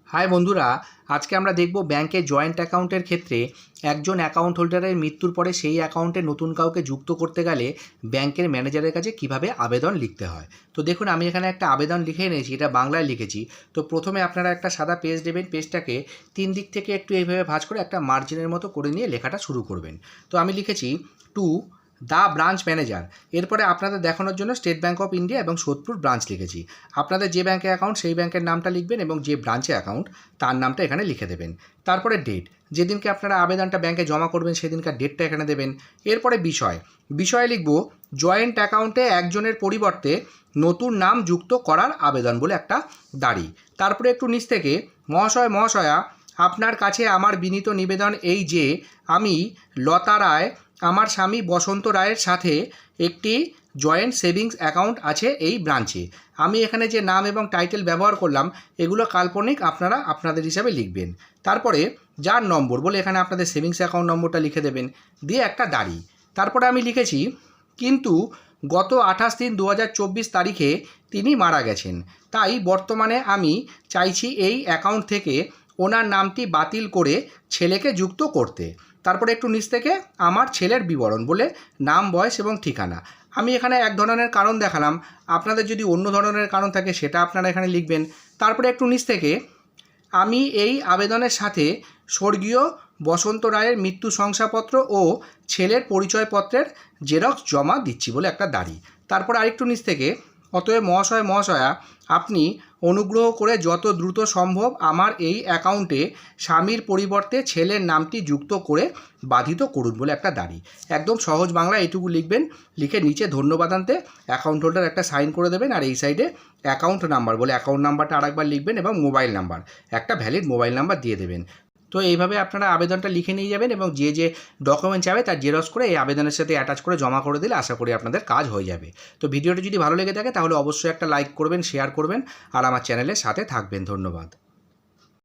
High বন্ধুরা, আজকে আমরা দেখব ব্যাংকে জয়েন্ট অ্যাকাউন্টের ক্ষেত্রে একজন অ্যাকাউন্ট হোল্ডারের মৃত্যুর পরে সেই অ্যাকাউন্টে নতুন কাউকে যুক্ত করতে গেলে ব্যাংকের ম্যানেজারের কাছে কিভাবে আবেদন লিখতে হয়। তো দেখুন, আমি এখানে একটা আবেদন লিখে নিয়েছি, এটা বাংলায় লিখেছি। তো প্রথমে আপনারা একটা সাদা পেজ দেবেন, পেজটাকে 3 দিক থেকে একটু এইভাবে ভাঁজ করে একটা মার্জিনের মতো করে নিয়ে লেখাটা শুরু করবেন। তো আমি লিখেছি টু দ্য ব্রাঞ্চ ম্যানেজার। এরপরে আপনাদের দেখানোর জন্য স্টেট ব্যাঙ্ক অফ ইন্ডিয়া এবং সোদপুর ব্রাঞ্চ লিখেছি। আপনাদের যে ব্যাঙ্কে অ্যাকাউন্ট সেই ব্যাঙ্কের নামটা লিখবেন এবং যে ব্রাঞ্চে অ্যাকাউন্ট তার নামটা এখানে লিখে দেবেন। তারপরে ডেট, যেদিনকে আপনারা আবেদনটা ব্যাঙ্কে জমা করবেন সেদিনকার ডেটটা এখানে দেবেন। এরপরে বিষয়ে লিখব জয়েন্ট অ্যাকাউন্টে একজনের পরিবর্তে নতুন নাম যুক্ত করার আবেদন বলে একটা দাঁড়ি। তারপরে একটু নিচ থেকে মহাশয় মহাশয়া, আপনার কাছে আমার বিনীত নিবেদন এই যে আমি লতা রায়, আমার স্বামী বসন্ত রায়ের সাথে একটি জয়েন্ট সেভিংস অ্যাকাউন্ট আছে এই ব্রাঞ্চে। আমি এখানে যে নাম এবং টাইটেল ব্যবহার করলাম এগুলো কাল্পনিক, আপনারা আপনাদের হিসাবে লিখবেন। তারপরে যার নম্বর বলে এখানে আপনাদের সেভিংস অ্যাকাউন্ট নম্বরটা লিখে দেবেন, দিয়ে একটা দাঁড়ি। তারপরে আমি লিখেছি কিন্তু গত 28/3/2024 তারিখে তিনি মারা গেছেন, তাই বর্তমানে আমি চাইছি এই অ্যাকাউন্ট থেকে ওনার নামটি বাতিল করে ছেলেকে যুক্ত করতে। তারপরে একটু নিচ থেকে আমার ছেলের বিবরণ বলে নাম, বয়স এবং ঠিকানা। আমি এখানে এক ধরনের কারণ দেখালাম, আপনাদের যদি অন্য ধরনের কারণ থাকে সেটা আপনারা এখানে লিখবেন। তারপরে একটু নিচ থেকে আমি এই আবেদনের সাথে স্বর্গীয় বসন্ত রায়ের মৃত্যু শংসাপত্র ও ছেলের পরিচয়পত্রের জেরক্স জমা দিচ্ছি বলে একটা দাঁড়ি। তারপর আরেকটু নিচ থেকে অতএব মহাশয় মহাশয়া, আপনি অনুগ্রহ করে যত দ্রুত সম্ভব আমার এই অ্যাকাউন্টে স্বামীর পরিবর্তে ছেলের নামটি যুক্ত করে বাধিত করুন বলে একটা দাঁড়ি। একদম সহজ বাংলা এইটুকু লিখবেন, লিখে নিচে ধন্যবাদান্তে অ্যাকাউন্ট হোল্ডার একটা সাইন করে দেবেন, আর এই সাইডে অ্যাকাউন্ট নাম্বার বলে অ্যাকাউন্ট নাম্বারটা আরেকবার লিখবেন এবং মোবাইল নাম্বার, একটা ভ্যালিড মোবাইল নাম্বার দিয়ে দেবেন। তো এইভাবে আপনারা আবেদনটা লিখে নিয়ে যাবেন এবং যে যে ডকুমেন্ট চাবে তার জেরক্স করে এই আবেদনের সাথে অ্যাটাচ করে জমা করে দিলে আশা করি আপনাদের কাজ হয়ে যাবে। তো ভিডিওটি যদি ভালো লেগে থাকে তাহলে অবশ্যই একটা লাইক করবেন, শেয়ার করবেন আর আমার চ্যানেলের সাথে থাকবেন। ধন্যবাদ।